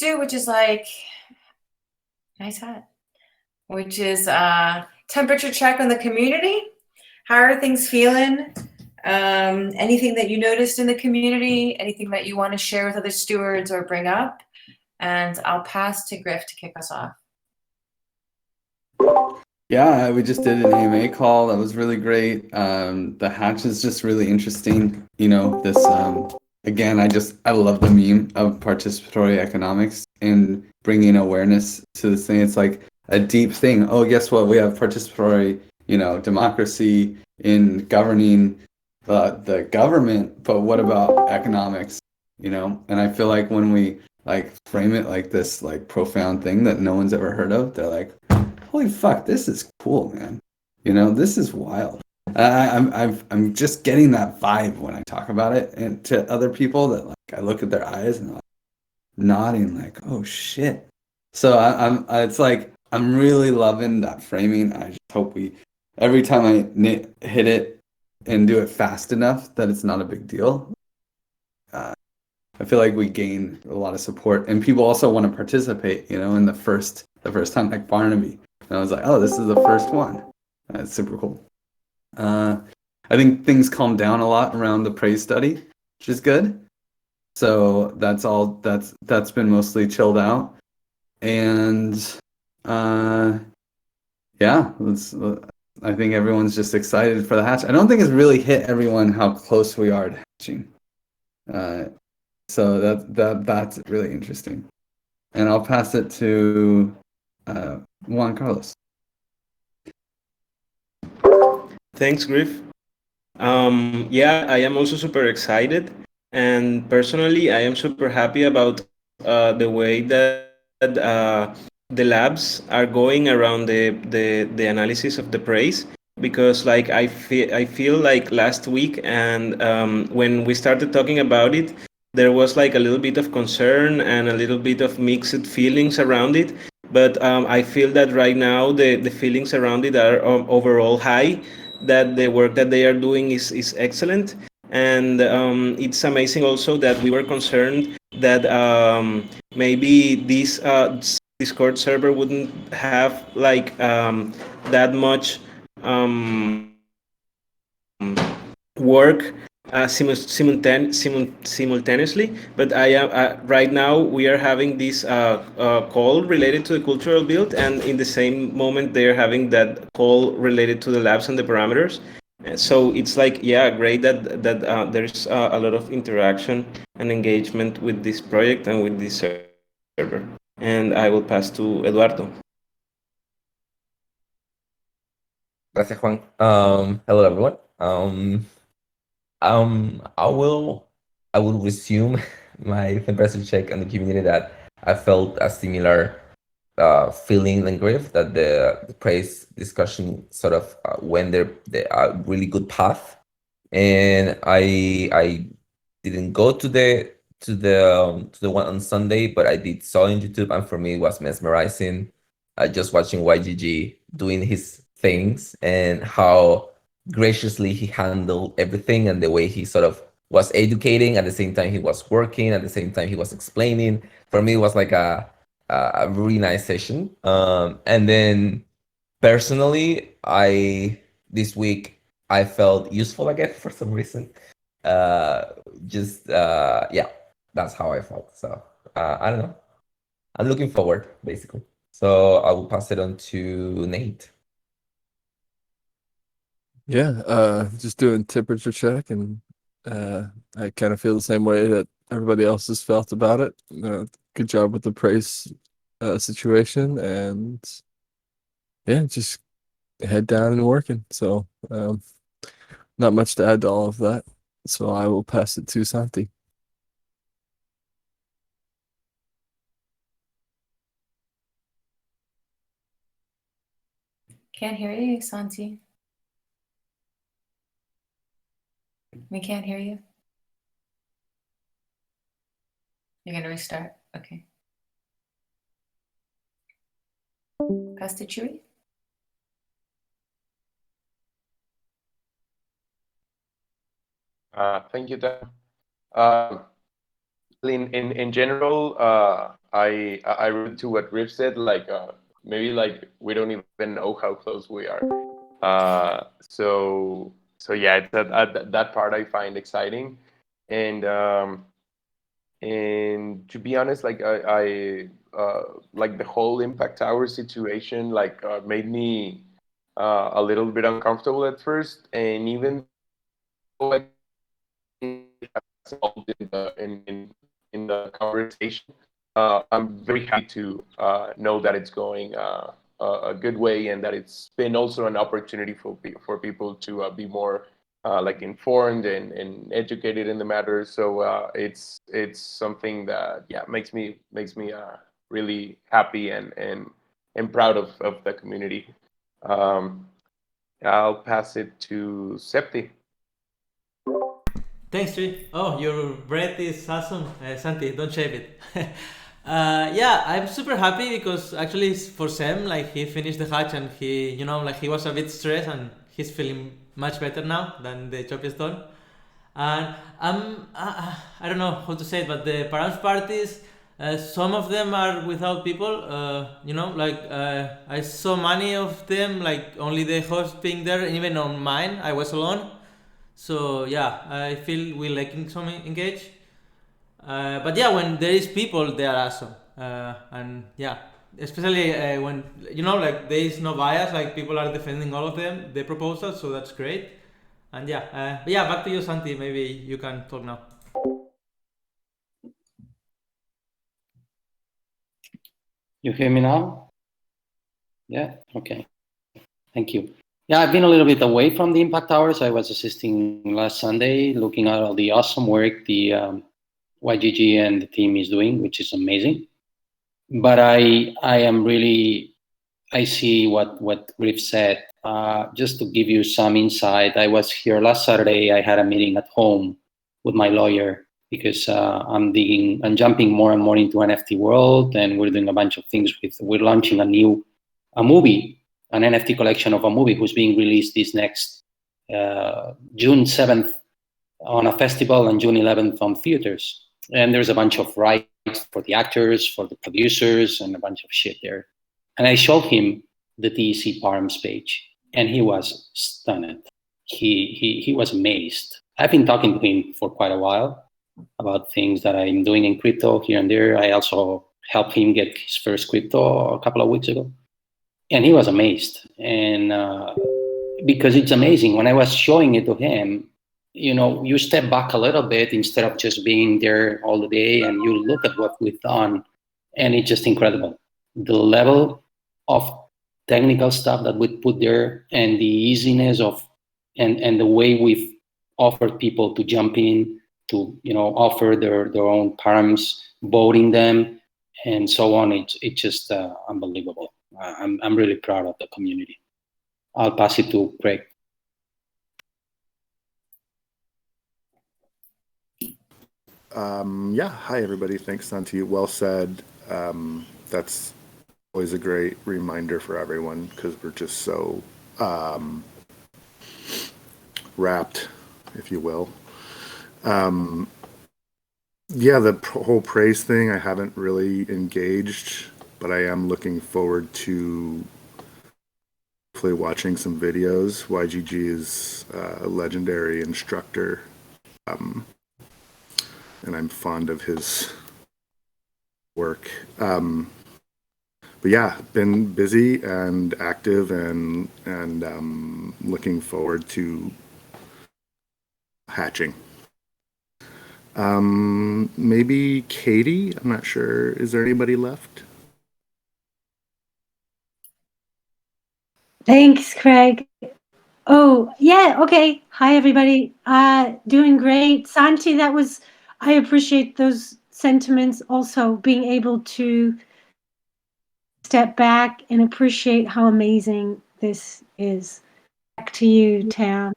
do, which is like, nice hat, which is temperature check on the community. How are things feeling? Anything that you noticed in the community, anything that you want to share with other stewards or bring up? And I'll pass to Griff to kick us off. Yeah, we just did an AMA call. That was really great. The hatch is just really interesting. You know, this again, I love the meme of participatory economics and bringing awareness to this thing. It's like a deep thing. Oh, guess what? We have participatory, democracy in governing the government, but what about economics? And I feel like when we like frame it like this like profound thing that no one's ever heard of, they're like, holy fuck, this is cool, man. This is wild. I'm just getting that vibe when I talk about it, and to other people that like I look at their eyes and like nodding like, oh shit. So it's like I'm really loving that framing. I just hope every time I hit it and do it fast enough that it's not a big deal. I feel like we gain a lot of support, and people also want to participate. In the first time, like Barnaby. And I was like, oh, this is the first one. That's super cool. I think things calmed down a lot around the praise study, which is good. So that's been mostly chilled out. And yeah, I think everyone's just excited for the hatch. I don't think it's really hit everyone how close we are to hatching. So that's really interesting. And I'll pass it to Juan Carlos. Thanks, Griff. Yeah, I am also super excited, and personally, I am super happy about the way that the labs are going around the analysis of the praise. Because like I feel like last week, and when we started talking about it, there was like a little bit of concern and a little bit of mixed feelings around it. But I feel that right now the feelings around it are overall high, that the work that they are doing is excellent. And it's amazing also that we were concerned that maybe this Discord server wouldn't have like that much work simultaneously. But I am right now we are having this call related to the cultural build, and in the same moment they are having that call related to the labs and the parameters. So it's like, yeah, great that there's a lot of interaction and engagement with this project and with this server. And I will pass to Eduardo. Gracias, Juan. Hello, everyone. I will resume my temperature check on the community that I felt a similar feeling and grief that the praise discussion sort of went a really good path, and I didn't go to the one on Sunday, but I did saw on YouTube, and for me it was mesmerizing. Just watching YGG doing his things and how graciously he handled everything, and the way he sort of was educating at the same time he was working, at the same time he was explaining. For me, it was like a really nice session. And then personally, this week I felt useful again for some reason. Yeah, that's how I felt. So I don't know. I'm looking forward, basically. So I will pass it on to Nate. Yeah, just doing temperature check, and I kind of feel the same way that everybody else has felt about it. Good job with the praise situation, and yeah, just head down and working. So not much to add to all of that. So I will pass it to Santi. Can't hear you, Santi. We can't hear you. You're going to restart? Okay. Pass to Chewy. Thank you, Dan. In general, I relate to what Riff said. Like maybe like we don't even know how close we are. So yeah, it's that part I find exciting, and to be honest, like I like the whole Impact Tower situation like made me a little bit uncomfortable at first, and even though I involved in the conversation, I'm very happy to know that it's going a good way, and that it's been also an opportunity for people to be more like informed and educated in the matter. So it's something that makes me really happy and proud of the community. Um, I'll pass it to Septi. Thanks, Tree. Oh, your breath is awesome, Santi. Don't shave it. Yeah, I'm super happy because actually for Sam, like he finished the hatch and he, like he was a bit stressed and he's feeling much better now than the job is done. And I don't know how to say it, but the parents parties, some of them are without people. I saw many of them, like only the host being there. Even on mine, I was alone. So yeah, I feel we lacking some engage. But yeah, when there is people, they are awesome. And yeah, especially when like there is no bias, like people are defending all of them, the proposals. So that's great. And yeah, but yeah, back to you, Santi. Maybe you can talk now. You hear me now? Yeah, okay. Thank you. Yeah, I've been a little bit away from the Impact Hours. I was assisting last Sunday, looking at all the awesome work the YGG and the team is doing, which is amazing. But I am really, I see what Griff said. Just to give you some insight, I was here last Saturday. I had a meeting at home with my lawyer because I'm jumping more and more into NFT world, and we're doing a bunch of things we're launching a movie, an NFT collection of a movie who's being released this next June 7th on a festival and June 11th on theaters. And there's a bunch of rights for the actors, for the producers, and a bunch of shit there. And I showed him the TEC Parms page, and he was stunned. He was amazed. I've been talking to him for quite a while about things that I'm doing in crypto here and there. I also helped him get his first crypto a couple of weeks ago. And he was amazed. And because it's amazing, when I was showing it to him, you step back a little bit instead of just being there all the day, and you look at what we've done, and it's just incredible. The level of technical stuff that we put there, and the easiness of, and the way we've offered people to jump in, to offer their own params, voting them, and so on. It's just unbelievable. I'm really proud of the community. I'll pass it to Craig. Yeah, hi everybody. Thanks, Santi. Well said. That's always a great reminder for everyone because we're just so wrapped, if you will. Yeah, the whole praise thing, I haven't really engaged, but I am looking forward to hopefully watching some videos. YGG is a legendary instructor, and I'm fond of his work. But yeah, been busy and active, and looking forward to hatching. Maybe Katie, I'm not sure. Is there anybody left? Thanks, Craig. Oh, yeah, okay. Hi, everybody. Doing great. Santi, I appreciate those sentiments also, being able to step back and appreciate how amazing this is. Back to you, Tam.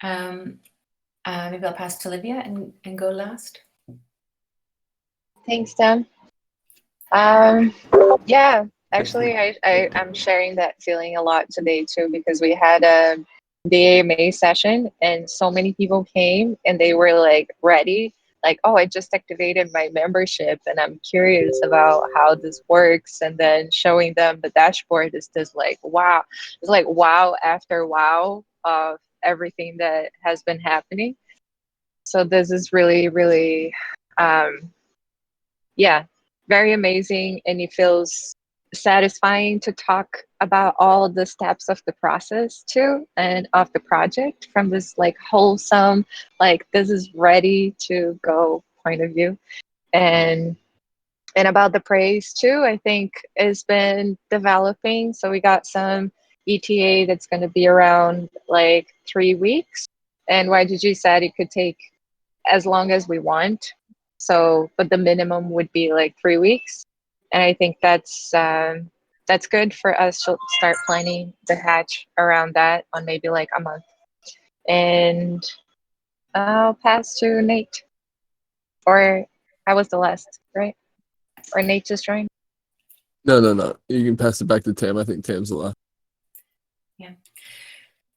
Maybe I'll pass to Olivia and go last. Thanks, Tam. Yeah, actually, I'm sharing that feeling a lot today too, because we had the AMA session and so many people came and they were like ready like, oh, I just activated my membership and I'm curious about how this works, and then showing them the dashboard is just like wow. It's like wow after wow of everything that has been happening. So this is really, really yeah, very amazing, and it feels satisfying to talk about all the steps of the process too, and of the project from this like wholesome, like this is ready to go point of view. And about the praise too, I think it's been developing. So we got some ETA that's going to be around like 3 weeks, and YGG said it could take as long as we want. So, but the minimum would be like 3 weeks, and I think that's good for us to start planning the hatch around that on maybe like a month. And I'll pass to Nate, or I was the last, right? Or Nate just joined. No. You can pass it back to Tam. I think Tam's the last. Yeah.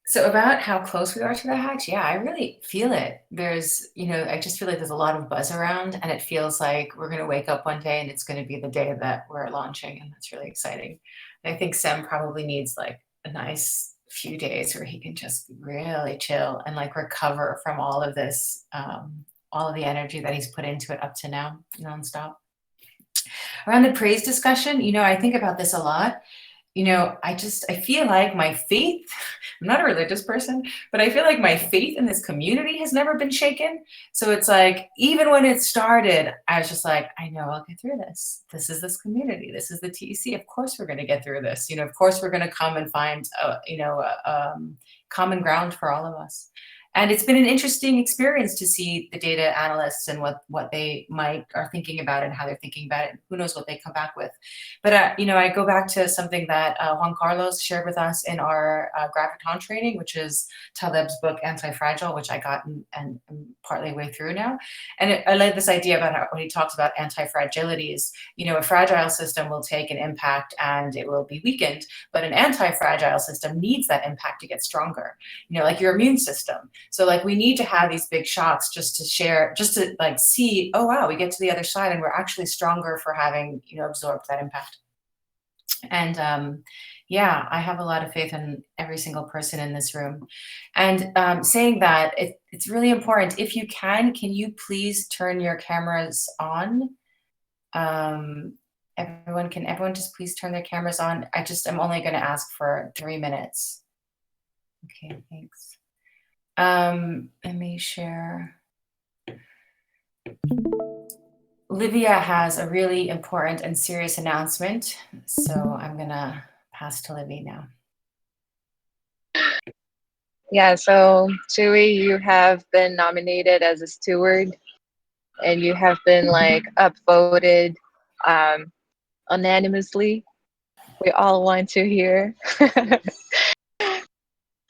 So about how close we are to the hatch, yeah, I really feel it. There's, I just feel like there's a lot of buzz around, and it feels like we're going to wake up one day and it's going to be the day that we're launching, and that's really exciting. And I think Sam probably needs like a nice few days where he can just really chill and like recover from all of this, all of the energy that he's put into it up to now, nonstop. Around the praise discussion, I think about this a lot. I feel like my faith, I'm not a religious person, but I feel like my faith in this community has never been shaken. So it's like, even when it started, I was just like, I know I'll get through this. This is this community. This is the TEC. Of course, we're going to get through this. Of course, we're going to come and find, common ground for all of us. And it's been an interesting experience to see the data analysts and what they are thinking about and how they're thinking about it. Who knows what they come back with. But, I go back to something that Juan Carlos shared with us in our Graviton training, which is Taleb's book, Anti-Fragile, which I got and I'm partly way through now. And I like this idea about how when he talks about anti-fragilities, a fragile system will take an impact and it will be weakened, but an anti-fragile system needs that impact to get stronger, like your immune system. So like we need to have these big shocks just to like see, oh wow, we get to the other side and we're actually stronger for having, absorbed that impact. And yeah, I have a lot of faith in every single person in this room. And saying that, it's really important. If you can you please turn your cameras on? Everyone just please turn their cameras on? I'm only going to ask for 3 minutes. Okay, thanks. Let me share. Livia has a really important and serious announcement, so I'm gonna pass to Livia now. Yeah, so Chewy, you have been nominated as a steward, and you have been like upvoted unanimously. We all want to hear.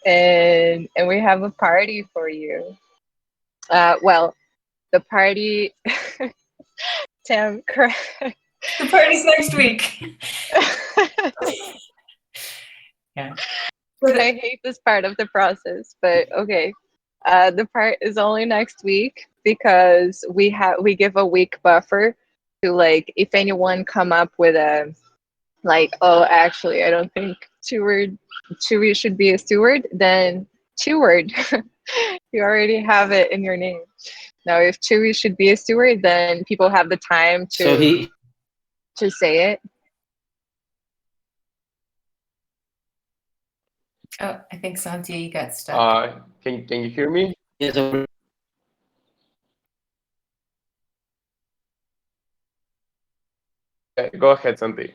And we have a party for you. Well, the party, Tam, correct. The party's next week. Yeah. I hate this part of the process, but okay. The part is only next week because we give a week buffer to like if anyone come up with a like, oh, actually, I don't think Chewy should be a steward, then Steward. You already have it in your name. Now, if Chewy should be a steward, then people have the time to say it. Oh, I think Santi, you got stuck. Can you hear me? Yes. Go ahead, Santi.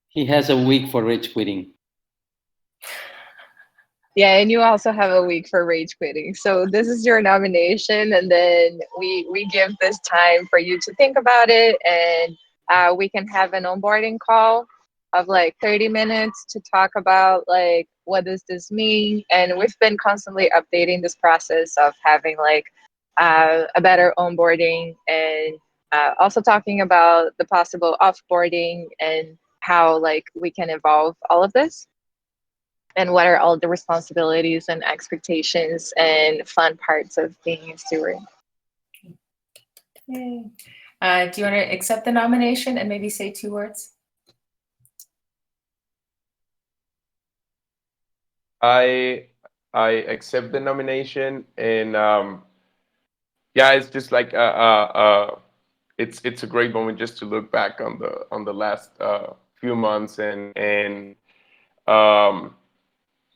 He has a week for rage quitting. Yeah, and you also have a week for rage quitting. So this is your nomination, and then we give this time for you to think about it, and we can have an onboarding call of like 30 minutes to talk about like what does this mean. And we've been constantly updating this process of having like a better onboarding, and also talking about the possible offboarding and how like we can evolve all of this. And what are all the responsibilities and expectations and fun parts of being a steward? Yay. Do you want to accept the nomination and maybe say 2 words? I accept the nomination, and yeah, it's just like it's a great moment just to look back on the last few months, and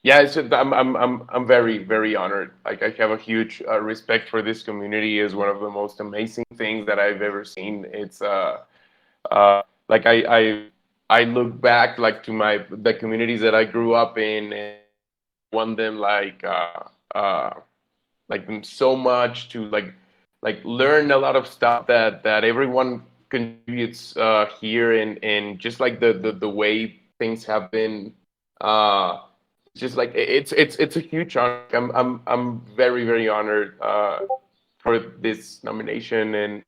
yeah, it's just, I'm very honored. Like, I have a huge respect for this community. It's one of the most amazing things that I've ever seen. It's like I look back like to the communities that I grew up in, and want them like them so much to learn a lot of stuff that everyone contributes here, and just like the way things have been just like it's a huge honor. I'm very honored for this nomination,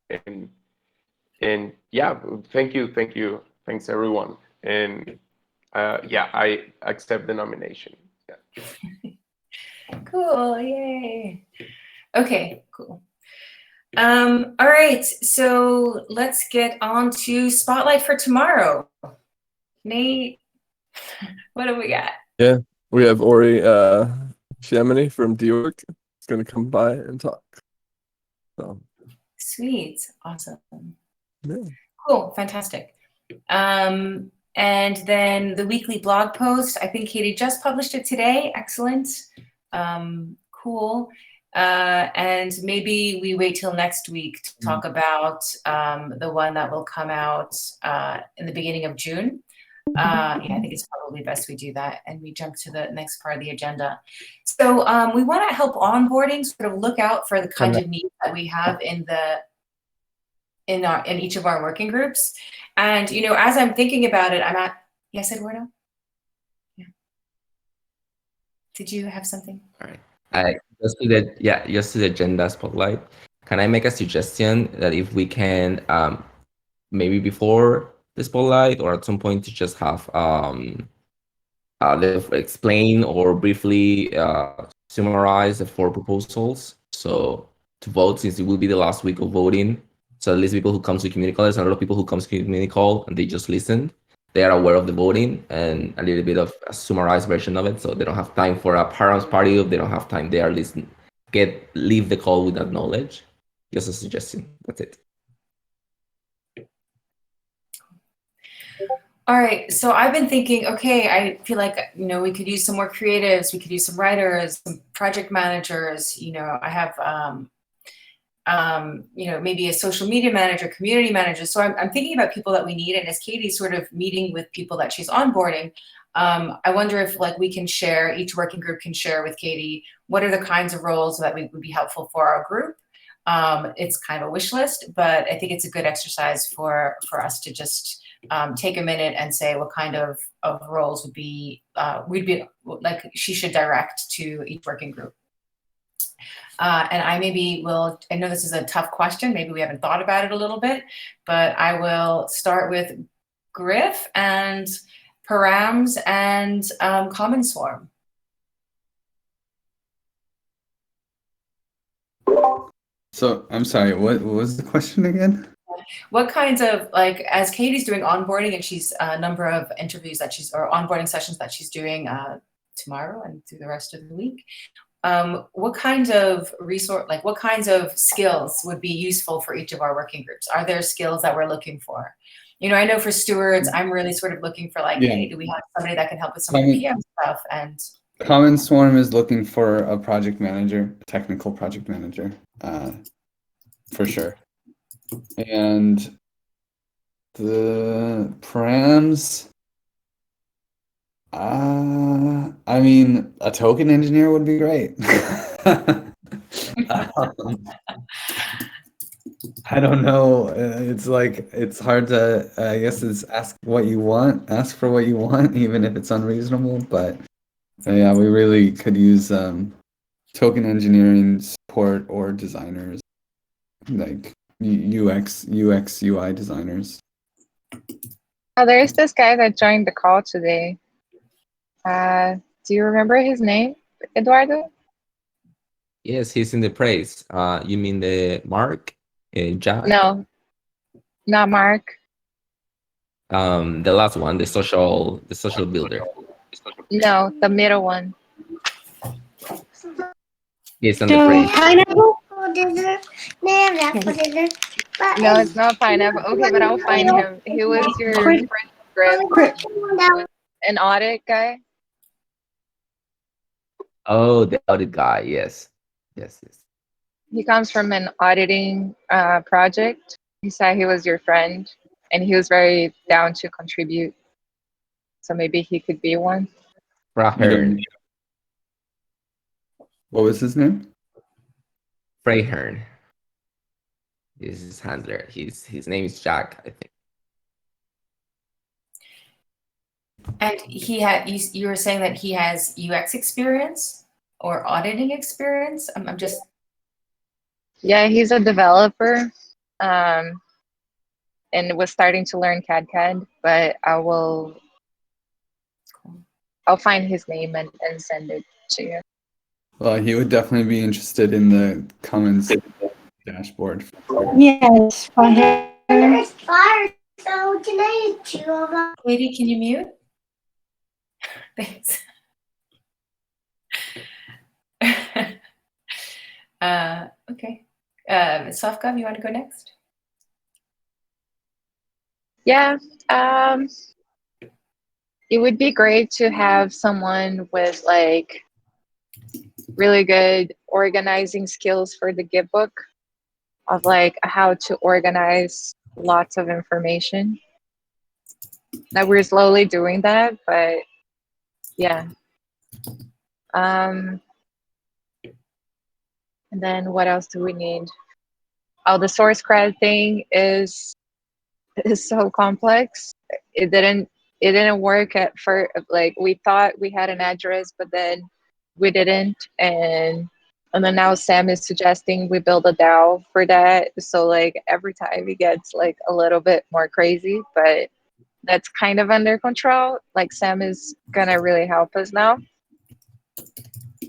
and yeah, thank you, thanks everyone, and yeah, I accept the nomination. Yeah. Cool, yay. Okay, cool. All right, so let's get on to Spotlight for tomorrow. Nate, what do we got? Yeah, we have Ori Chiamini from Diorc. He's going to come by and talk. So, Sweet, awesome. yeah. Cool, fantastic. And then the weekly blog post, I think Katie just published it today. Excellent. Cool. And maybe we wait till next week to talk about the one that will come out in the beginning of June. Yeah, I think it's probably best we do that, and we jump to the next part of the agenda. So we want to help onboarding, sort of look out for the kinds of needs that we have in each of our working groups. And as I'm thinking about it, yes, Eduardo? Yeah. Did you have something? All right. Just to the agenda spotlight. Can I make a suggestion that if we can, maybe before the spotlight or at some point, to just have explain or briefly summarize the 4 proposals. So to vote, since it will be the last week of voting, so at least people who come to community call, there's a lot of people who come to community call and they just listen. They are aware of the voting and a little bit of a summarized version of it, so they don't have time for a parents party. If they don't have time, they are listening. Leave the call with that knowledge. Just a suggestion. That's it. All right, so I've been thinking, okay, I feel like, we could use some more creatives, we could use some writers, some project managers, I have, maybe a social media manager, community manager. So I'm thinking about people that we need, and as Katie's sort of meeting with people that she's onboarding, I wonder if we can share, each working group can share with Katie, what are the kinds of roles that would be helpful for our group. It's kind of a wish list, but I think it's a good exercise for us to just take a minute and say what kind of roles would be she should direct to each working group. And I know this is a tough question, maybe we haven't thought about it a little bit, but I will start with Griff and Params and Common Swarm. So I'm sorry, what was the question again? What kinds of, as Katie's doing onboarding, and she's a number of interviews or onboarding sessions that she's doing tomorrow and through the rest of the week, what kinds of what kinds of skills would be useful for each of our working groups? Are there skills that we're looking for? I know for stewards, I'm really sort of looking for hey, do we have somebody that can help with some of the PM stuff? And Common Swarm is looking for a project manager, technical project manager, for sure. And the Params, I mean, a token engineer would be great. I don't know. It's hard to, I guess it's ask for what you want, even if it's unreasonable. But yeah, we really could use token engineering support or designers, like UX, UI designers. Oh, there's this guy that joined the call today. Do you remember his name, Eduardo? Yes, he's in the praise. You mean the Mark? Jack. No, not Mark. The last one, the social builder. No, the middle one. Yes, on the So praise. pineapple. No, it's not pineapple. Okay, but I'll find him. He was your friend Griff, an audit guy. Oh, the audit guy. Yes. He comes from an auditing project. He said he was your friend, and he was very down to contribute. So maybe he could be one. Frahern. What was his name? Frahern. This is his handler. His name is Jack, I think. And you were saying that he has UX experience or auditing experience? I'm just. Yeah, he's a developer, and was starting to learn CAD, but I'll find his name and send it to you. Well, he would definitely be interested in the Commons dashboard. Yes, for him. Katie, can you mute? Thanks. Okay. Sofgov, you want to go next? Yeah, it would be great to have someone with like really good organizing skills for the Git book, of like how to organize lots of information. That we're slowly doing that, but yeah. And then what else do we need? Oh, the source credit thing is so complex. It didn't work at first. Like we thought we had an address, but then we didn't. And then now Sam is suggesting we build a DAO for that. So like every time it gets like a little bit more crazy, but that's kind of under control. Like Sam is gonna really help us now.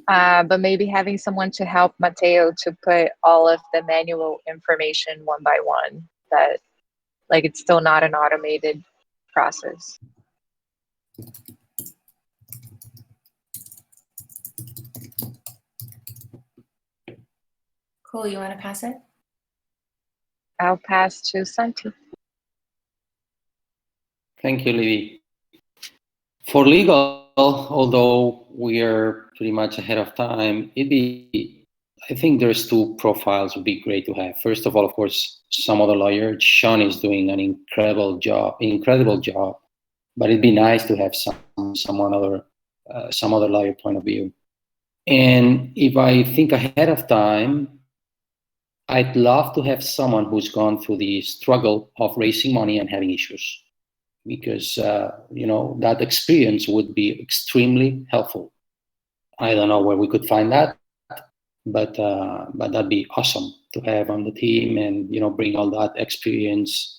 But maybe having someone to help Mateo to put all of the manual information one by one, that like it's still not an automated process. Cool, you want to pass it? I'll pass to Santi. Thank you, Libby. For legal, although we are pretty much ahead of time, I think there's two profiles would be great to have. First of all, of course, some other lawyer. Sean is doing an incredible job, but it'd be nice to have some other lawyer point of view. And if I think ahead of time, I'd love to have someone who's gone through the struggle of raising money and having issues, because that experience would be extremely helpful. I don't know where we could find that, but that'd be awesome to have on the team, and bring all that experience,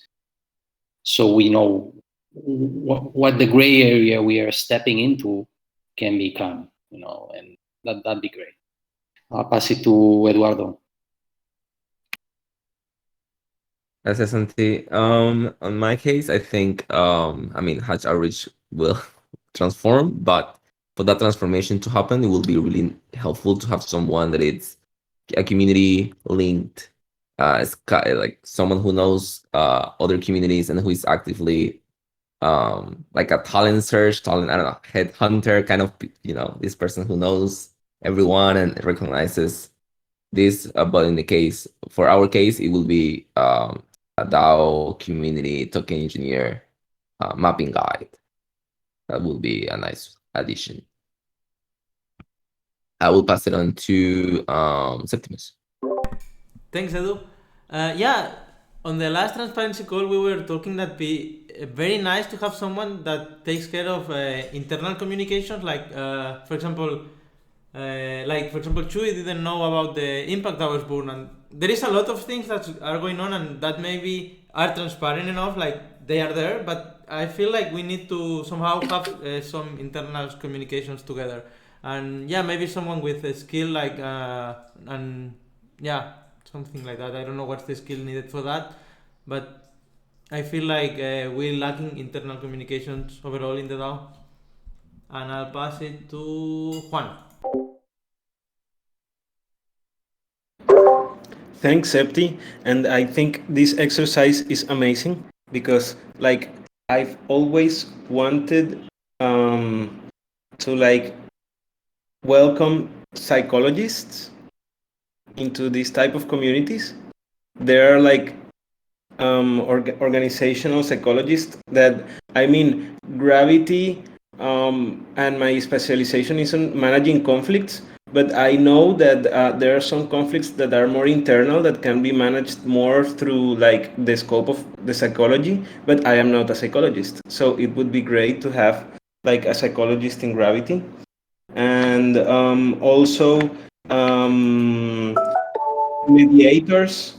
so we know what the gray area we are stepping into can become, and that'd be great. I'll pass it to Eduardo. Gracias, Santi. On my case, I think, Hatch Outreach will transform, but for that transformation to happen, it will be really helpful to have someone that it's a community linked, like someone who knows other communities and who is actively like a talent search, I don't know, headhunter kind of, this person who knows everyone and recognizes this. But for our case, it will be a DAO community token engineer mapping guide. That will be a nice addition. I will pass it on to Septimus. Thanks, Edu. Yeah, on the last transparency call, we were talking that be very nice to have someone that takes care of internal communications. Like, for example, Chuy didn't know about the impact hours burn, and there is a lot of things that are going on, and that maybe are transparent enough, like they are there. But I feel like we need to somehow have some internal communications together, and yeah, maybe someone with a skill something like that. I don't know what's the skill needed for that, but I feel like we're lacking internal communications overall in the DAO. And I'll pass it to Juan. Thanks, Septi. And I think this exercise is amazing because, like, I've always wanted to like welcome psychologists into these type of communities. There are like organizational psychologists that, I mean, Gravity and my specialization is on managing conflicts, but I know that there are some conflicts that are more internal that can be managed more through like the scope of the psychology, but I am not a psychologist, so it would be great to have like a psychologist in Gravity. And also mediators,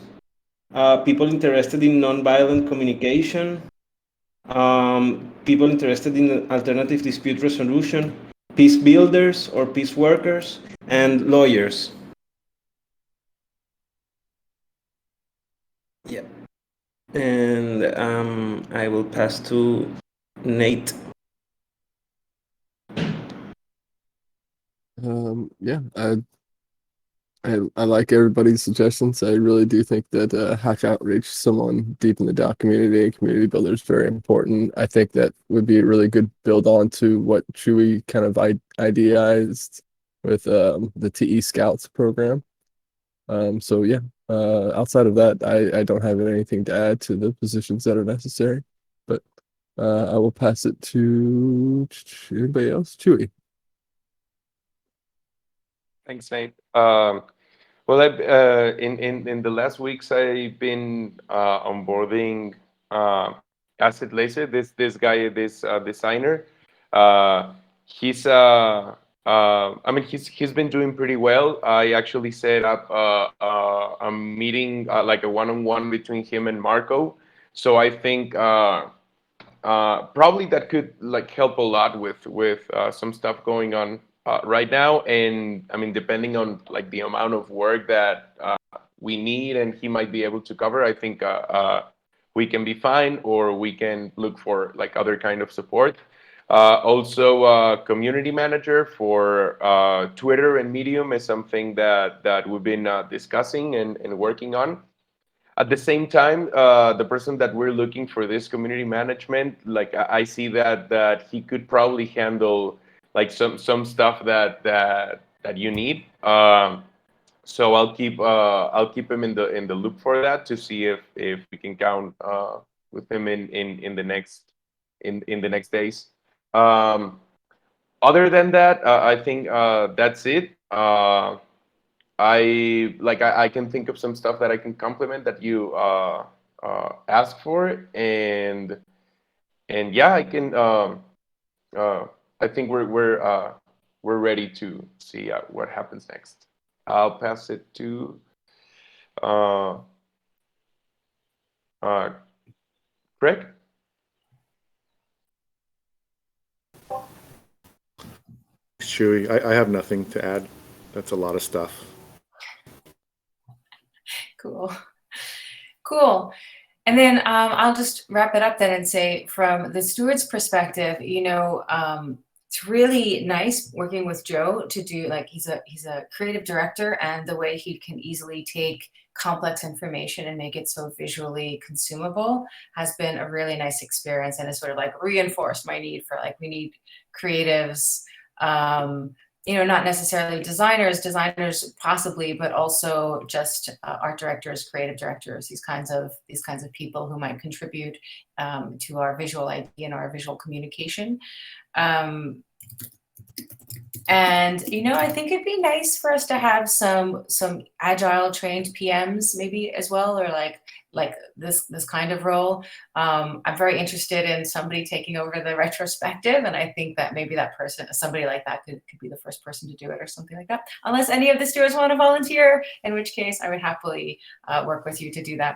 people interested in nonviolent communication, people interested in alternative dispute resolution, peace builders or peace workers, and lawyers. Yeah. And I will pass to Nate. Yeah, I like everybody's suggestions. I really do think that hack outreach, someone deep in the DAO community, community builder is very important. I think that would be a really good build on to what Chewy kind of idealized with the TE Scouts program. So yeah, outside of that, I don't have anything to add to the positions that are necessary, but I will pass it to anybody else. Chewy. Thanks, Nate. Well, in the last weeks, I've been onboarding Acid Laser. This guy, this designer. He's I mean, he's been doing pretty well. I actually set up a meeting, like a one-on-one between him and Marco. So I think probably that could like help a lot with some stuff going on right now. And I mean, depending on like the amount of work that we need and he might be able to cover, I think we can be fine, or we can look for like other kind of support. Also, community manager for Twitter and Medium is something that we've been discussing and working on. At the same time, the person that we're looking for this community management, like I see that he could probably handle like some stuff that you need. So I'll keep him in the loop for that to see if we can count with him in the next days. Other than that, I think that's it. I can think of some stuff that I can complement that you ask for, and yeah, I can. I think we're ready to see what happens next. I'll pass it to Craig. Chewy, I have nothing to add. That's a lot of stuff. Cool. And then I'll just wrap it up then and say, from the steward's perspective, it's really nice working with Joe to do, like, he's a creative director, and the way he can easily take complex information and make it so visually consumable has been a really nice experience, and it's sort of like reinforced my need for, like, we need creatives, not necessarily designers possibly, but also just art directors, creative directors, these kinds of people who might contribute to our visual idea and our visual communication. And I think it'd be nice for us to have some agile trained PMs maybe as well, or like this kind of role. I'm very interested in somebody taking over the retrospective, and I think that maybe that person, somebody like that, could be the first person to do it, or something like that. Unless any of the stewards want to volunteer, in which case I would happily work with you to do that.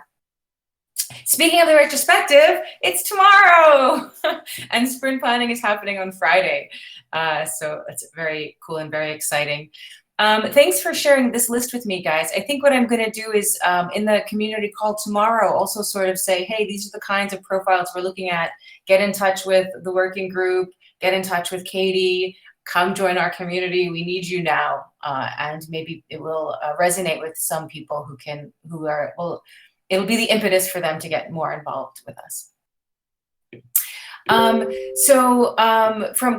Speaking of the retrospective, it's tomorrow, and sprint planning is happening on Friday. So it's very cool and very exciting. Thanks for sharing this list with me, guys. I think what I'm going to do is in the community call tomorrow, also sort of say, hey, these are the kinds of profiles we're looking at. Get in touch with the working group. Get in touch with Katie. Come join our community. We need you now. And maybe it will resonate with some people it'll be the impetus for them to get more involved with us. From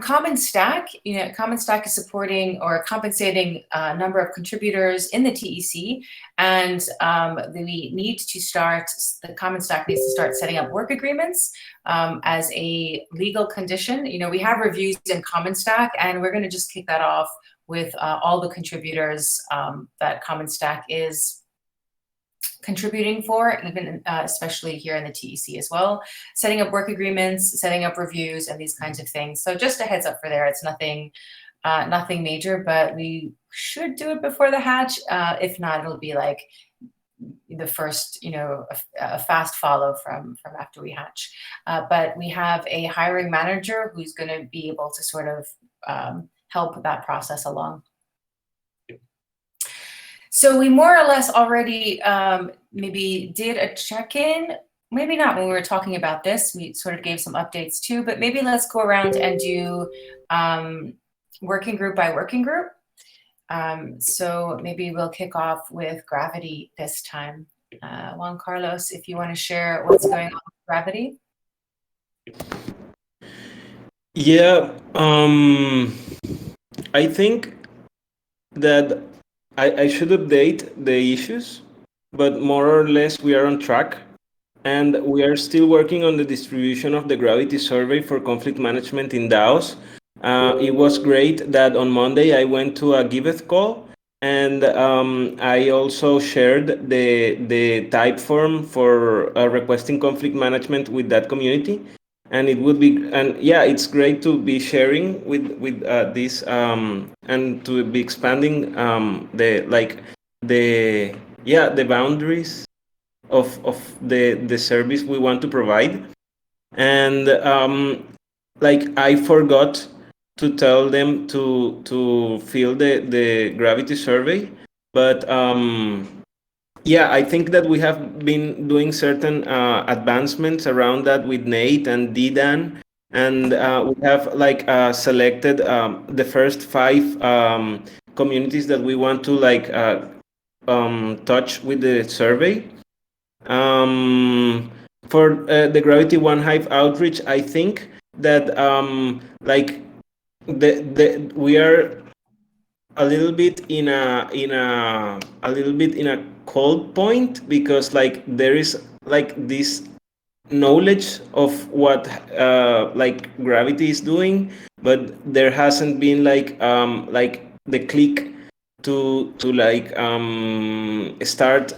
Common Stack, Common Stack is supporting or compensating a number of contributors in the TEC, and we need to start, the Common Stack needs to start setting up work agreements as a legal condition. We have reviews in Common Stack, and we're going to just kick that off with all the contributors that Common Stack is contributing for, even especially here in the TEC as well, setting up work agreements, setting up reviews, and these kinds of things. So just a heads up for there. It's nothing major, but we should do it before the hatch. If not, it'll be like the first, a fast follow from after we hatch. But we have a hiring manager who's going to be able to sort of help that process along. So we more or less already maybe did a check-in, maybe not when we were talking about this, we sort of gave some updates too, but maybe let's go around and do working group by working group. So maybe we'll kick off with Gravity this time. Juan Carlos, if you want to share what's going on with Gravity. Yeah, I think that I should update the issues, but more or less we are on track, and we are still working on the distribution of the Gravity survey for conflict management in DAOs. It was great that on Monday I went to a Giveth call, and I also shared the type form for requesting conflict management with that community. And it would be, and yeah, it's great to be sharing with this and to be expanding the boundaries of the service we want to provide. And I forgot to tell them to fill the Gravity survey, but yeah, I think that we have been doing certain advancements around that with Nate and Didan, and we have selected the first 5 communities that we want to touch with the survey. For the Gravity One Hive outreach, I think that we are a little bit in a cold point, because there is this knowledge of what Gravity is doing, but there hasn't been the click to start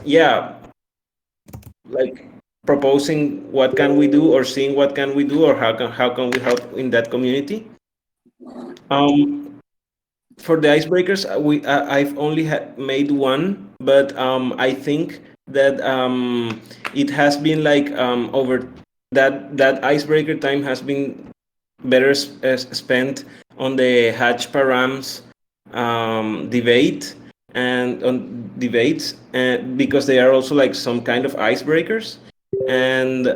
proposing what can we do, or seeing what can we do, or how can we help in that community. For the icebreakers, I've only made one, but I think that it has been over that icebreaker time has been better spent on the hatch params debate and on debates, because they are also some kind of icebreakers. And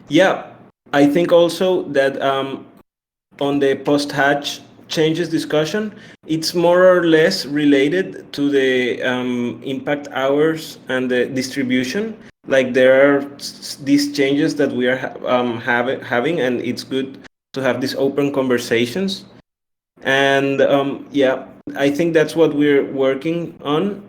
yeah, I think also that on the post-hatch changes discussion, it's more or less related to the impact hours and the distribution. There are these changes that we are having, and it's good to have these open conversations. And yeah, I think that's what we're working on.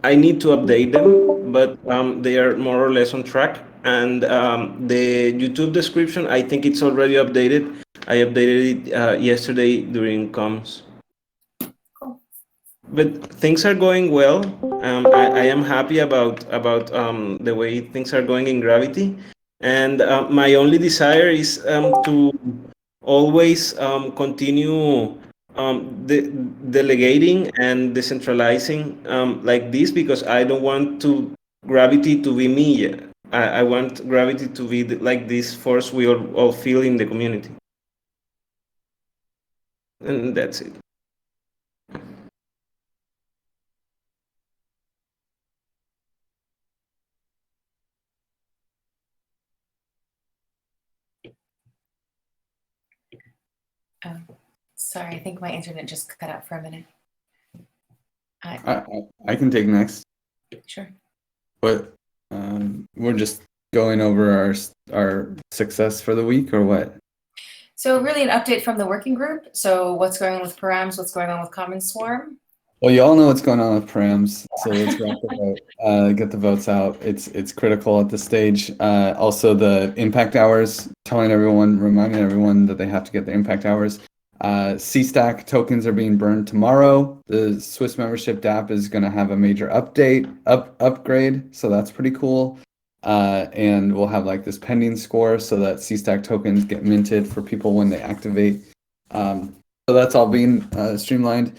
I need to update them, but they are more or less on track. And the YouTube description, I think it's already updated. I updated it yesterday during comms. Cool. But things are going well. I am happy about the way things are going in Gravity. And my only desire is to always continue delegating and decentralizing like this, because I don't want Gravity to be me. I want Gravity to be like this force we all feel in the community. And that's it. Sorry, I think my internet just cut out for a minute. I can take next. Sure. But we're just going over our success for the week, or what? So really an update from the working group. So what's going on with params, what's going on with Common Swarm? Well, you all know what's going on with params, so let's wrap the vote. Get the votes out. It's critical at this stage. Also, the impact hours, reminding everyone that they have to get the impact hours. C-Stack tokens are being burned tomorrow. The Swiss membership DApp is going to have a major upgrade, so that's pretty cool. And we'll have like this pending score so that C-Stack tokens get minted for people when they activate. So that's all being streamlined.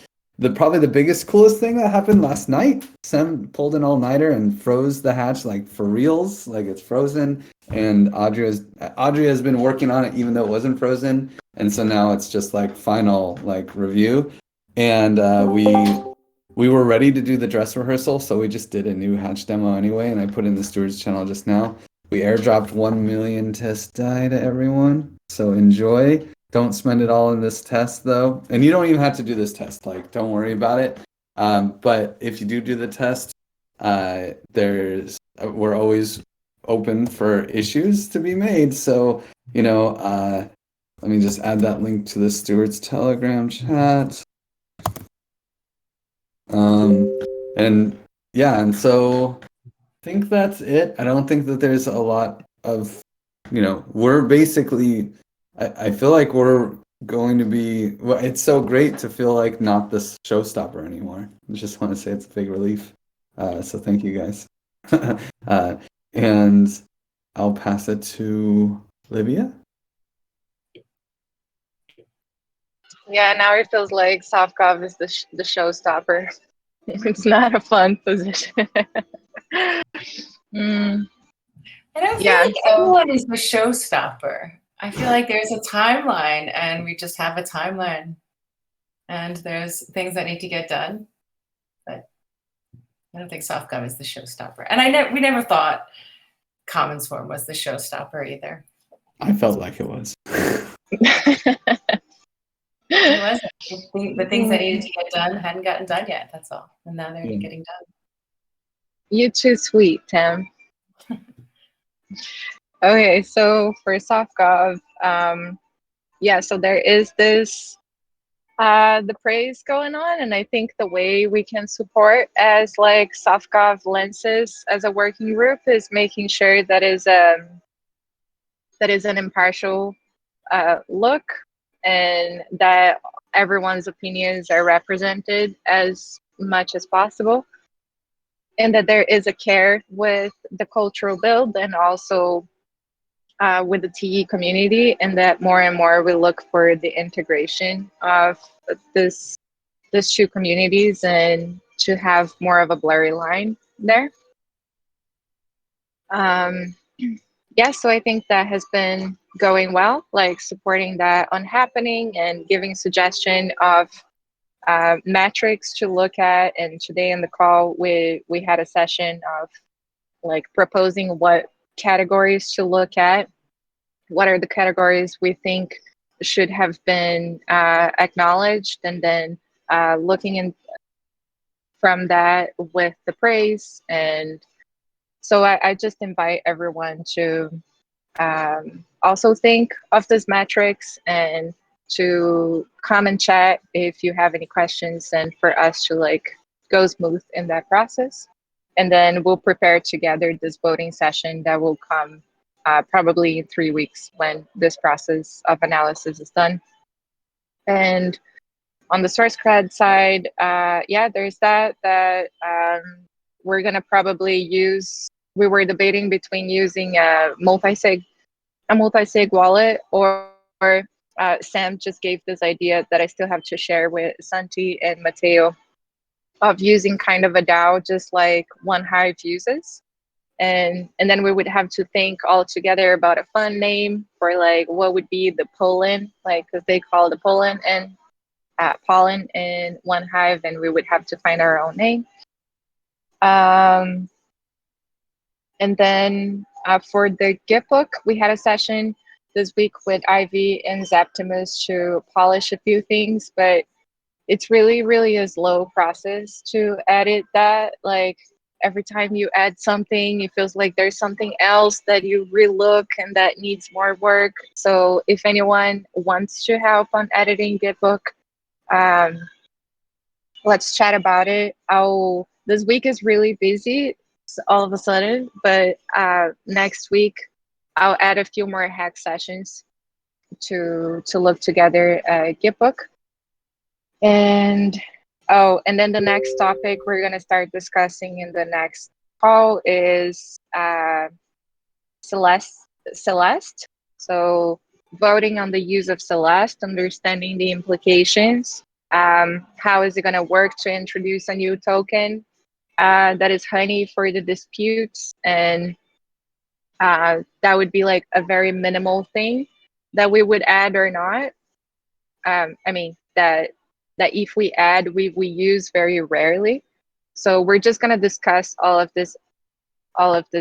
Probably the biggest, coolest thing that happened last night, Sam pulled an all-nighter and froze the hatch like for reals, like it's frozen. And Audrey has been working on it even though it wasn't frozen. And so now it's just like final like review. And we were ready to do the dress rehearsal, so we just did a new hatch demo anyway, and I put in the Stewards channel just now. We airdropped 1 million test die to everyone, so enjoy. Don't spend it all in this test though. And you don't even have to do this test, like don't worry about it. But if you do the test, we're always open for issues to be made. So, let me just add that link to the Stewards Telegram chat. And so I think that's it. I don't think that there's a lot of, we're basically, I feel like we're going to be, well, it's so great to feel like not this showstopper anymore. I just want to say it's a big relief. So thank you guys. And I'll pass it to Livia. Yeah, now it feels like Sofkov is the showstopper. It's not a fun position. I don't feel Yeah, like so- everyone is the showstopper. I feel like there's a timeline and we just have a timeline and there's things that need to get done. But I don't think Softgov is the showstopper. And we never thought Common Swarm was the showstopper either. I felt like it was. It wasn't. The things that needed to get done hadn't gotten done yet, that's all. And now they're getting done. You're too sweet, Tim. Okay, so for SoftGov, so there is this the praise going on, and I think the way we can support as like SoftGov lenses as a working group is making sure that is an impartial look, and that everyone's opinions are represented as much as possible, and that there is a care with the cultural build and also with the TE community, and that more and more we look for the integration of these two communities and to have more of a blurry line there. So I think that has been going well, like supporting that on happening and giving suggestion of metrics to look at. And today in the call, we had a session of like proposing what categories to look at. What are the categories we think should have been acknowledged, and then looking in from that with the praise. And so I just invite everyone to also think of those metrics and to come and chat if you have any questions, and for us to like go smooth in that process. And then we'll prepare together this voting session that will come probably in 3 weeks when this process of analysis is done. And on the source cred side, there's that we're gonna probably use. We were debating between using a multi-sig wallet, or Sam just gave this idea that I still have to share with Santi and Mateo, of using kind of a DAO, just like One Hive uses. And then we would have to think all together about a fun name for like what would be the pull-in, like because they call the pull-in. And pollen in one hive, and we would have to find our own name. And then for the gift book, we had a session this week with Ivy and Zaptimus to polish a few things, but it's really a slow process to edit that. Like every time you add something, it feels like there's something else that you relook and that needs more work. So if anyone wants to help on editing Gitbook, let's chat about it. This week is really busy all of a sudden, but next week I'll add a few more hack sessions to look together a Gitbook. And then the next topic we're going to start discussing in the next call is Celeste. So voting on the use of Celeste, understanding the implications. How is it going to work to introduce a new token that is honey for the disputes? And that would be like a very minimal thing that we would add or not. I mean, that if we add, we use very rarely. So we're just going to discuss all of these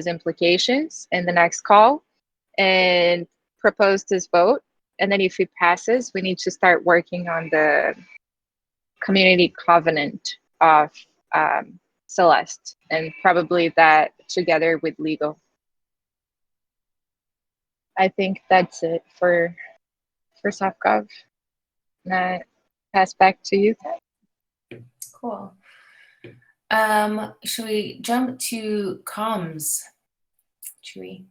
implications in the next call and propose this vote. And then if it passes, we need to start working on the community covenant of Celeste, and probably that together with legal. I think that's it for SoftGov. Pass back to you. Cool. Should we jump to comms? Chewy.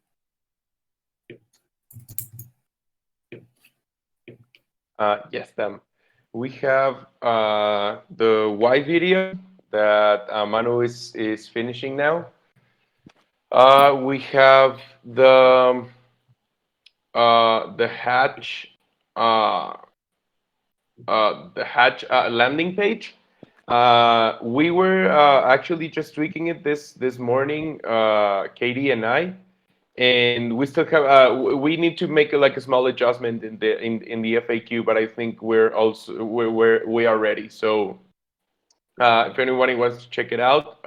Yes, we have the Y video that Manu is finishing now. We have the hatch landing page. We were actually just tweaking it this morning, Katie and I, and we still have we need to make like a small adjustment in the FAQ, but I think we are ready. So if anyone wants to check it out,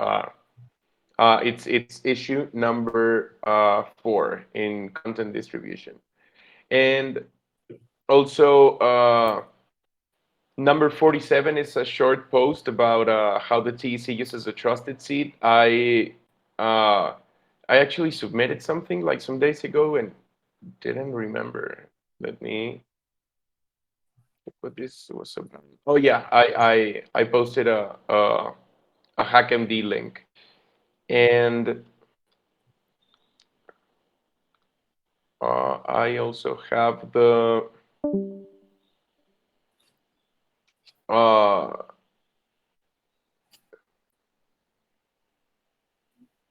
it's issue number 4 in content distribution, and also number 47 is a short post about how the TEC uses a trusted seed. I actually submitted something like some days ago and didn't remember. Let me look what this was about. Oh yeah, I posted a HackMD link, and I also have the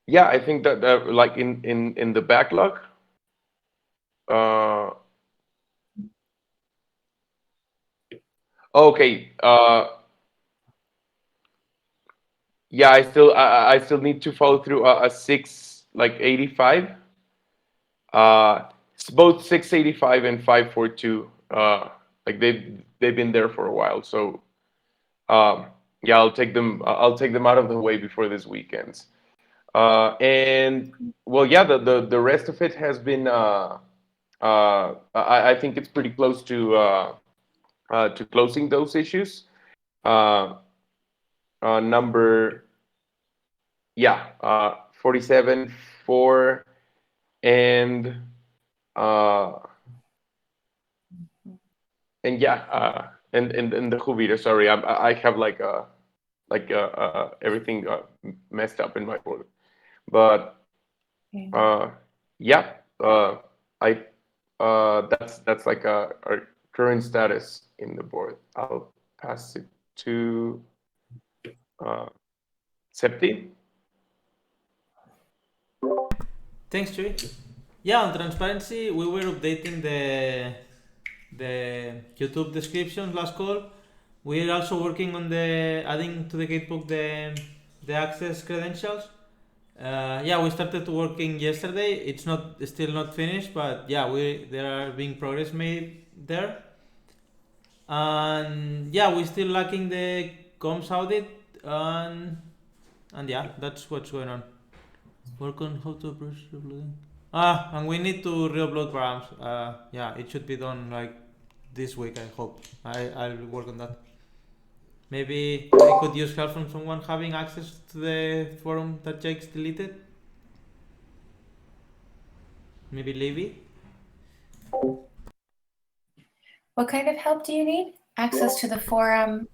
yeah, I think that like in the backlog. Okay. Yeah, I still need to follow through a 685. It's both 685 and 542. Like they've been there for a while. So yeah, I'll take them out of the way before this weekend. And well, yeah, the rest of it has been I think it's pretty close to closing those issues. Number 47, 4, and yeah, and the Juvita. Sorry, I have like everything messed up in my board, but yeah, that's like our current status in the board. I'll pass it to Septi. Thanks, Chewy. Yeah, on transparency, we were updating the YouTube description last call. We're also working on adding to the Gatebook the access credentials. Yeah, we started working yesterday. It's still not finished, but yeah, there are being progress made there. And yeah, we're still lacking the comms audit, and yeah, that's what's going on. Work on how to approach uploading. And we need to re-upload params. Yeah, it should be done like this week, I hope. I'll work on that. Maybe I could use help from someone having access to the forum that Jake's deleted. Maybe Levy? What kind of help do you need? Access to the forum?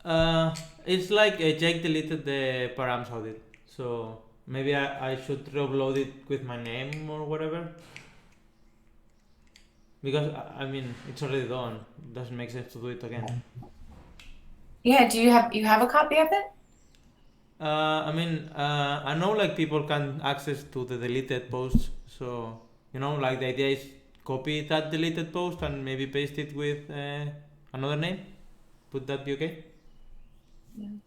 It's like Jake deleted the params audit. So maybe I should re-upload it with my name or whatever. Because, I mean, it's already done. It doesn't make sense to do it again. Yeah, do you have a copy of it? I mean, I know like people can access to the deleted posts. So, like the idea is copy that deleted post and maybe paste it with another name. Would that be okay? Do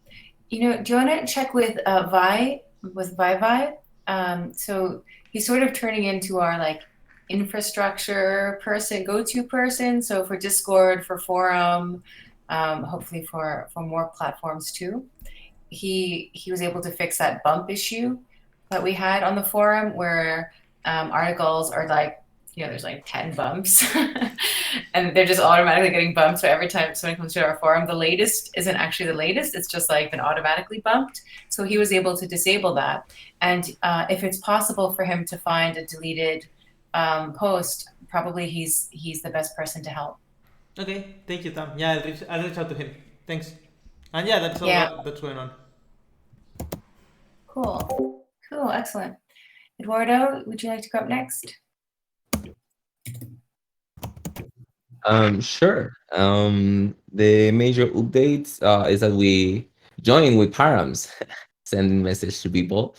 you want to check with Vi? So he's sort of turning into our like infrastructure person, go-to person. So for Discord, for forum, hopefully for more platforms too. He was able to fix that bump issue that we had on the forum where articles are like, there's like 10 bumps and they're just automatically getting bumped. So every time someone comes to our forum, the latest isn't actually the latest. It's just like been automatically bumped. So he was able to disable that. And if it's possible for him to find a deleted post, probably he's the best person to help. Okay, thank you, Tam. Yeah, I'll reach out to him. Thanks. And yeah, that's all that's going on. Cool, excellent. Eduardo, would you like to go up next? Sure. The major updates is that we join with params, sending message to people.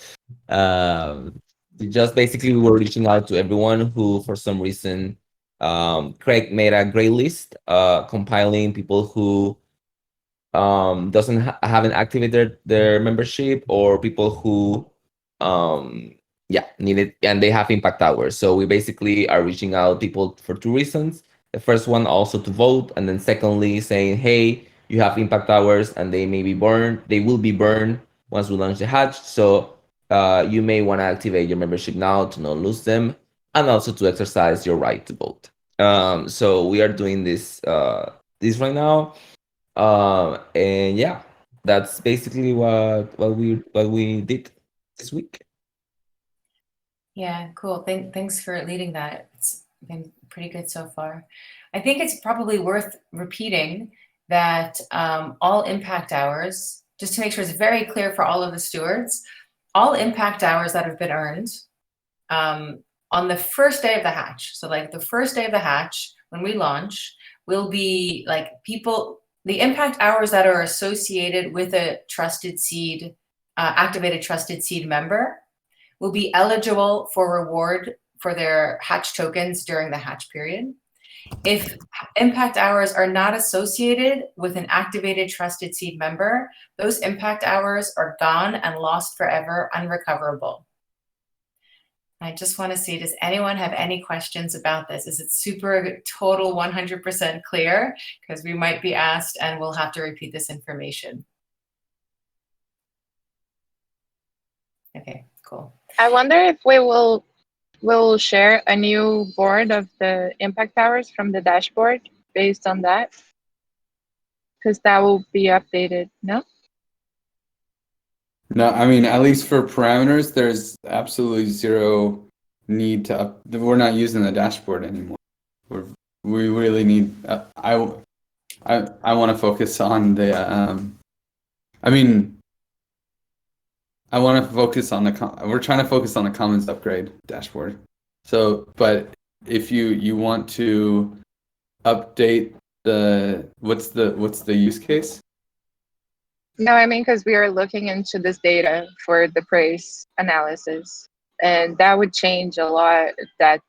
Just basically, we were reaching out to everyone who, for some reason, Craig made a gray list, compiling people who haven't activated their membership or people who need it and they have impact hours. So we basically are reaching out people for two reasons. The first one also to vote, and then secondly saying, hey, you have impact hours and they will be burned once we launch the hatch. So you may want to activate your membership now to not lose them, and also to exercise your right to vote. So we are doing this right now. And yeah, that's basically what we did this week. Yeah, cool. Thanks for leading that. It's been pretty good so far. I think it's probably worth repeating that all impact hours, just to make sure it's very clear for all of the stewards, all impact hours that have been earned on the first day of the hatch. So like the first day of the hatch, when we launch, will be like the impact hours that are associated with a trusted seed, activated trusted seed member will be eligible for reward for their hatch tokens during the hatch period. If impact hours are not associated with an activated trusted seed member, those impact hours are gone and lost forever, unrecoverable. I just want to see, does anyone have any questions about this? Is it super total 100% clear? Because we might be asked and we'll have to repeat this information. Okay, cool. I wonder if we'll share a new board of the impact hours from the dashboard based on that, because that will be updated. No, I mean, at least for parameters, there's absolutely zero need to we're not using the dashboard anymore. We really need. I want to focus on the. I want to focus on we're trying to focus on the commons upgrade dashboard. So, but if you want to update what's the use case? no, I mean, because we are looking into this data for the price analysis, and that would change a lot, that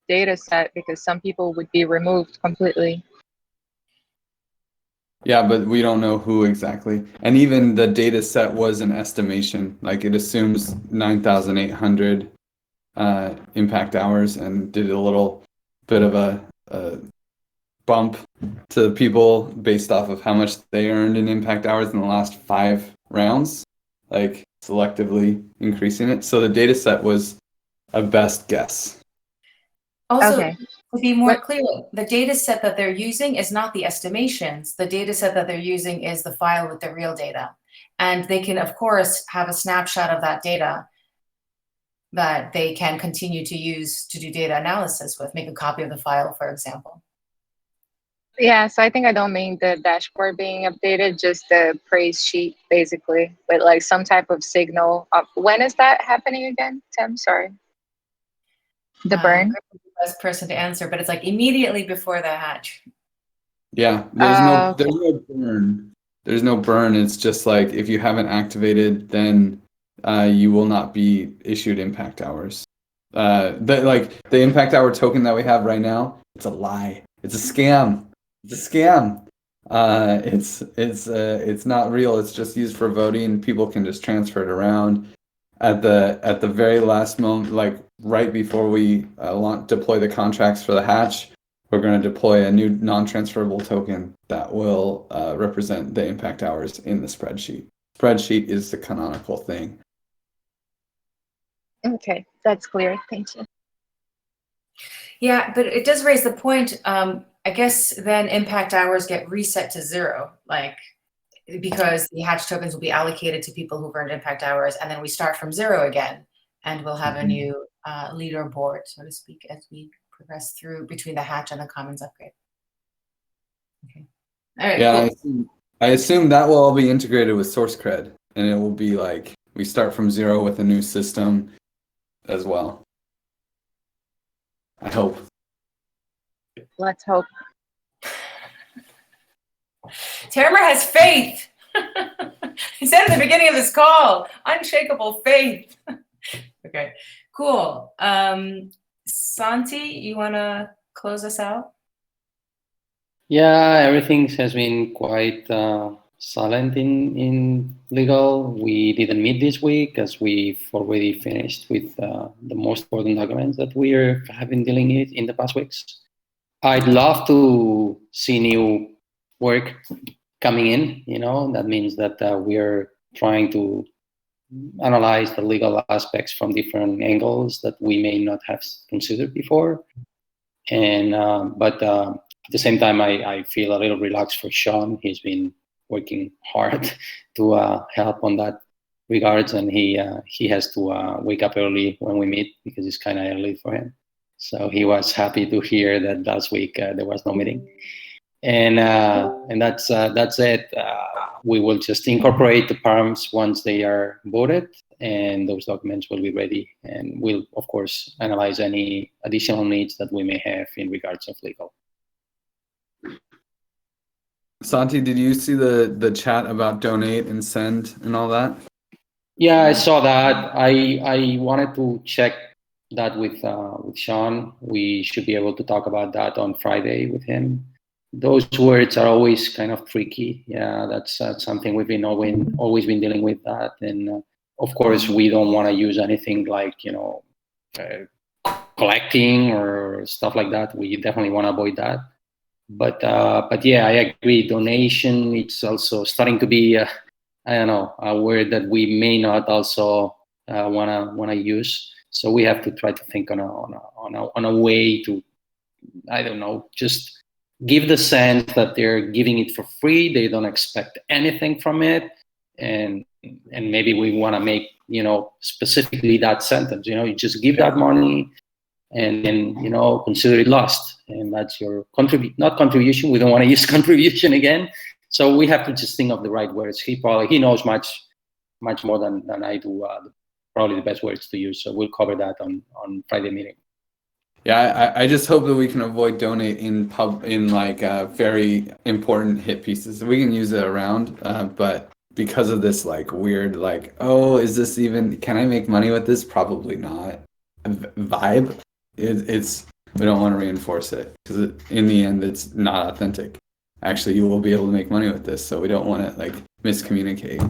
data set, because some people would be removed completely. Yeah, but we don't know who exactly. And even the data set was an estimation. Like it assumes 9,800 impact hours and did a little bit of a bump to people based off of how much they earned in impact hours in the last 5 rounds, like selectively increasing it. So the data set was a best guess. Also, Okay. to be more What- clear, the data set that they're using is not the estimations. The data set that they're using is the file with the real data. And they can, of course, have a snapshot of that data that they can continue to use to do data analysis with, make a copy of the file, for example. Yeah, so I think I don't mean the dashboard being updated, just the praise sheet basically, with like some type of signal. When is that happening again, Tim? Sorry. The burn? Greg is the best person to answer, but it's like immediately before the hatch. Yeah, there's no Okay. burn. There's no burn. It's just like if you haven't activated, then you will not be issued impact hours. The impact hour token that we have right now, it's a lie. It's a scam. It's a scam. It's not real. It's just used for voting. People can just transfer it around. At the very last moment, like right before we deploy the contracts for the hatch, we're going to deploy a new non-transferable token that will represent the impact hours in the spreadsheet. Spreadsheet is the canonical thing. Okay, that's clear. Thank you. Yeah, but it does raise the point. I guess then impact hours get reset to 0, like because the hatch tokens will be allocated to people who've earned impact hours, and then we start from 0 again, and we'll have a new leaderboard, so to speak, as we progress through between the hatch and the commons upgrade. Okay. All right. Yeah, Cool. I assume that will all be integrated with SourceCred, and it will be like we start from 0 with a new system as well. I hope. Let's hope. Termer has faith. He said at the beginning of this call, unshakable faith. Okay, cool. Santi, you want to close us out? Yeah, everything has been quite silent in legal. We didn't meet this week as we've already finished with the most important documents that we have been dealing with in the past weeks. I'd love to see new work coming in. That means that we're trying to analyze the legal aspects from different angles that we may not have considered before. And but at the same time, I feel a little relaxed for Sean. He's been working hard to help on that regards, and he has to wake up early when we meet because it's kind of early for him. So he was happy to hear that last week there was no meeting, and that's it. We will just incorporate the params once they are voted, and those documents will be ready. And we'll, of course, analyze any additional needs that we may have in regards of legal. Santi, did you see the chat about donate and send and all that? Yeah, I saw that. I wanted to check that with Sean. We should be able to talk about that on Friday with him. Those words are always kind of tricky. Yeah, that's something we've been always been dealing with that. And of course, we don't want to use anything like collecting or stuff like that. We definitely want to avoid that. But yeah, I agree. Donation, it's also starting to be I don't know, a word that we may not also wanna use. So we have to try to think on a way to, I don't know, just give the sense that they're giving it for free. They don't expect anything from it, and maybe we want to make specifically that sentence. You just give that money, and then consider it lost, and that's your not contribution. We don't want to use contribution again. So we have to just think of the right words. He knows much more than I do. Probably the best words to use. So we'll cover that on Friday meeting. Yeah, I just hope that we can avoid donate in very important hit pieces. We can use it around, but because of this weird oh, is this even, can I make money with this? Probably not. Vibe. It's we don't want to reinforce it because in the end it's not authentic. Actually, you will be able to make money with this, so we don't want to miscommunicate.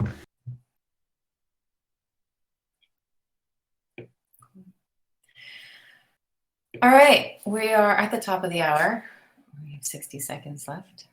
All right, we are at the top of the hour. We have 60 seconds left.